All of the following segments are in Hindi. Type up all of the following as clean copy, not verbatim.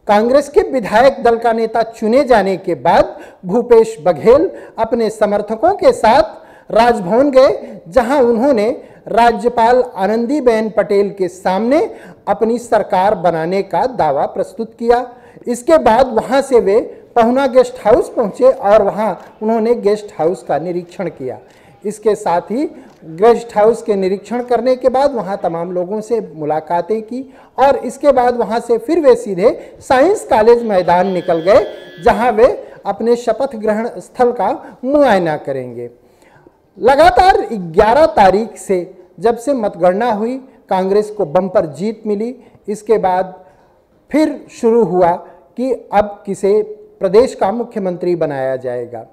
कांग्रेस के विधायक दल का नेता चुने जाने के बाद भूपेश बघेल अपने समर्थकों के साथ राजभवन गए, जहां उन्होंने राज्यपाल आनंदीबेन पटेल के सामने अपनी सरकार बनाने का दावा प्रस्तुत किया। इसके बाद वहां से वे पहुना गेस्ट हाउस पहुंचे और वहां उन्होंने गेस्ट हाउस का निरीक्षण किया। इसके साथ ही गेस्ट हाउस के निरीक्षण करने के बाद वहां तमाम लोगों से मुलाकातें की और इसके बाद वहां से फिर वे सीधे साइंस कॉलेज मैदान निकल गए, जहां वे अपने शपथ ग्रहण स्थल का मुआयना करेंगे। लगातार 11 तारीख से जब से मतगणना हुई, कांग्रेस को बम्पर जीत मिली। इसके बाद फिर शुरू हुआ कि अब किसे प्रदेश का मुख्यमंत्री बनाया जाएगा।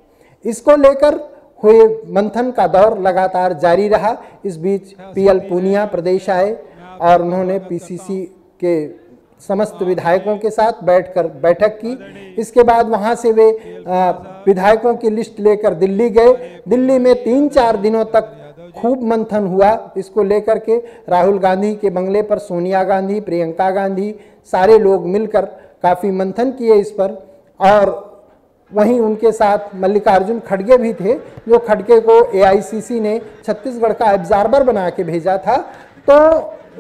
इसको लेकर हुए मंथन का दौर लगातार जारी रहा। इस बीच पीएल पूनिया प्रदेश आए और उन्होंने पीसीसी के समस्त विधायकों के साथ बैठक की। इसके बाद वहां से वे विधायकों की लिस्ट लेकर दिल्ली गए। दिल्ली में 3-4 दिनों तक खूब मंथन हुआ इसको लेकर के। राहुल गांधी के बंगले पर सोनिया गांधी, प्रियंका गांधी, सारे लोग मिलकर काफ़ी मंथन किए इस पर। और वहीं उनके साथ मल्लिकार्जुन खड़गे भी थे, जो खड़गे को एआईसीसी ने छत्तीसगढ़ का एब्जॉर्बर बना के भेजा था। तो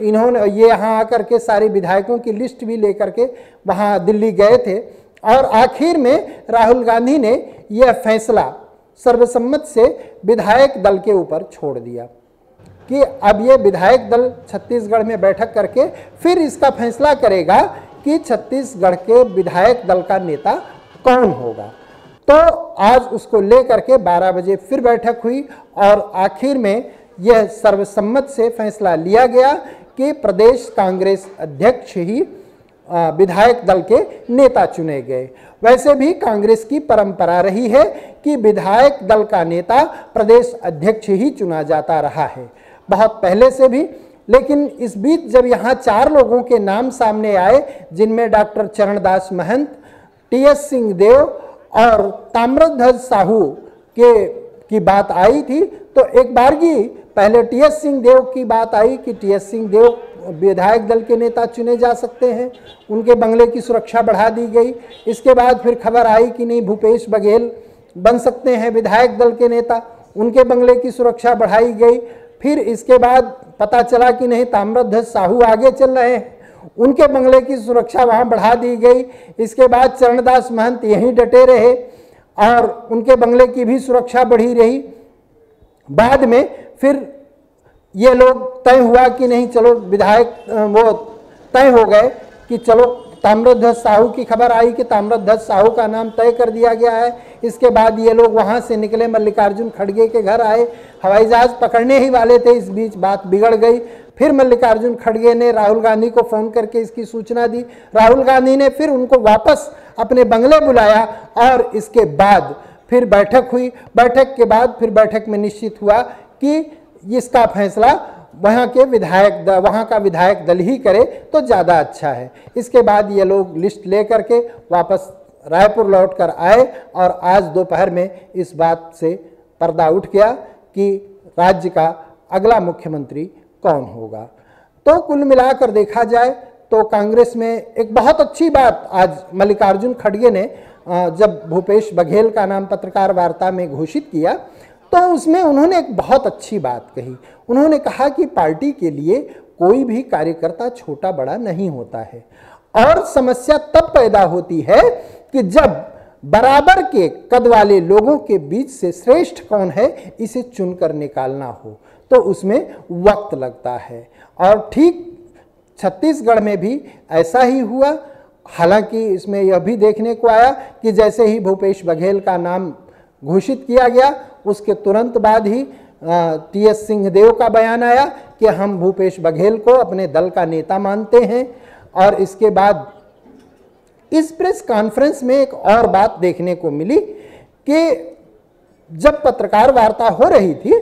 इन्होंने ये यहाँ आकर के सारे विधायकों की लिस्ट भी लेकर के वहाँ दिल्ली गए थे और आखिर में राहुल गांधी ने यह फैसला सर्वसम्मत से विधायक दल के ऊपर छोड़ दिया कि अब ये विधायक दल छत्तीसगढ़ में बैठक करके फिर इसका फैसला करेगा कि छत्तीसगढ़ के विधायक दल का नेता कौन होगा। तो आज उसको लेकर के 12 बजे फिर बैठक हुई और आखिर में यह सर्वसम्मत से फैसला लिया गया कि प्रदेश कांग्रेस अध्यक्ष ही विधायक दल के नेता चुने गए। वैसे भी कांग्रेस की परंपरा रही है कि विधायक दल का नेता प्रदेश अध्यक्ष ही चुना जाता रहा है, बहुत पहले से भी। लेकिन इस बीच जब यहाँ 4 लोगों के नाम सामने आए, जिनमें डॉक्टर चरणदास महंत, टीएस सिंहदेव और ताम्रध्वज साहू की बात आई थी, तो एक बार की पहले टीएस सिंहदेव की बात आई कि टीएस सिंहदेव विधायक दल के नेता चुने जा सकते हैं, उनके बंगले की सुरक्षा बढ़ा दी गई। इसके बाद फिर खबर आई कि नहीं, भूपेश बघेल बन सकते हैं विधायक दल के नेता, उनके बंगले की सुरक्षा बढ़ाई गई। फिर इसके बाद पता चला कि नहीं, ताम्रध्वज साहू आगे चल रहे हैं, उनके बंगले की सुरक्षा वहां बढ़ा दी गई। इसके बाद चरणदास महंत यहीं डटे रहे और उनके बंगले की भी सुरक्षा बढ़ी रही। बाद में फिर ये लोग तय हुआ कि नहीं, चलो विधायक वो तय हो गए कि चलो ताम्रध्वज साहू की खबर आई कि ताम्रध्वज साहू का नाम तय कर दिया गया है। इसके बाद ये लोग वहां से निकले, मल्लिकार्जुन खड़गे के घर आए, हवाई जहाज पकड़ने ही वाले थे। इस बीच बात बिगड़ गई। फिर मल्लिकार्जुन खड़गे ने राहुल गांधी को फोन करके इसकी सूचना दी। राहुल गांधी ने फिर उनको वापस अपने बंगले बुलाया और इसके बाद फिर बैठक हुई। बैठक के बाद फिर बैठक में निश्चित हुआ कि इसका फैसला वहाँ का विधायक दल ही करे तो ज़्यादा अच्छा है। इसके बाद ये लोग लिस्ट ले करके वापस रायपुर लौट कर आए और आज दोपहर में इस बात से पर्दा उठ गया कि राज्य का अगला मुख्यमंत्री कौन होगा। तो कुल मिलाकर देखा जाए तो कांग्रेस में एक बहुत अच्छी बात आज मल्लिकार्जुन खड़गे ने जब भूपेश बघेल का नाम पत्रकार वार्ता में घोषित किया तो उसमें उन्होंने एक बहुत अच्छी बात कही। उन्होंने कहा कि पार्टी के लिए कोई भी कार्यकर्ता छोटा बड़ा नहीं होता है और समस्या तब पैदा होती है कि जब बराबर के कद वाले लोगों के बीच से श्रेष्ठ कौन है इसे चुनकर निकालना हो तो उसमें वक्त लगता है। और ठीक छत्तीसगढ़ में भी ऐसा ही हुआ। हालांकि इसमें यह भी देखने को आया कि जैसे ही भूपेश बघेल का नाम घोषित किया गया उसके तुरंत बाद ही टीएस सिंहदेव का बयान आया कि हम भूपेश बघेल को अपने दल का नेता मानते हैं। और इसके बाद इस प्रेस कॉन्फ्रेंस में एक और बात देखने को मिली कि जब पत्रकार वार्ता हो रही थी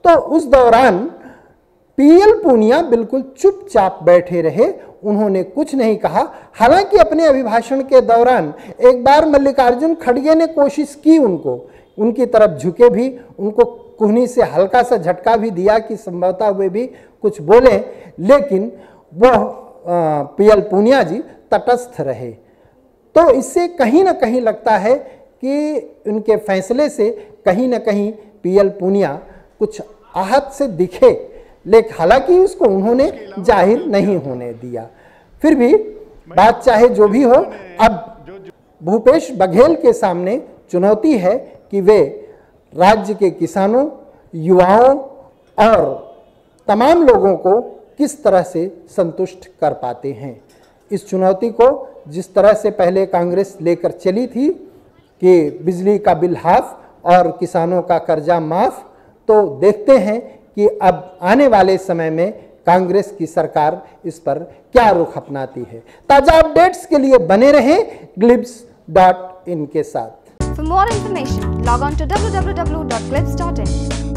तो उस दौरान पीएल पूनिया बिल्कुल चुपचाप बैठे रहे, उन्होंने कुछ नहीं कहा। हालांकि अपने अभिभाषण के दौरान एक बार मल्लिकार्जुन खड़गे ने कोशिश की उनकी तरफ झुके भी, उनको कुहनी से हल्का सा झटका भी दिया कि संभवतः वे भी कुछ बोले, लेकिन वह पीएल पूनिया जी तटस्थ रहे। तो इससे कहीं ना कहीं लगता है कि उनके फैसले से कहीं ना कहीं पीएल पूनिया कुछ आहत से दिखे, लेकिन हालांकि उसको उन्होंने जाहिर नहीं होने दिया। फिर भी बात चाहे जो भी हो, अब भूपेश बघेल के सामने चुनौती है कि वे राज्य के किसानों, युवाओं और तमाम लोगों को किस तरह से संतुष्ट कर पाते हैं। इस चुनौती को जिस तरह से पहले कांग्रेस लेकर चली थी कि बिजली का बिल हाफ और किसानों का कर्जा माफ, तो देखते हैं कि अब आने वाले समय में कांग्रेस की सरकार इस पर क्या रुख अपनाती है। ताजा अपडेट्स के लिए बने रहें glibs.in के साथ। For more information, log on to www.glibs.in.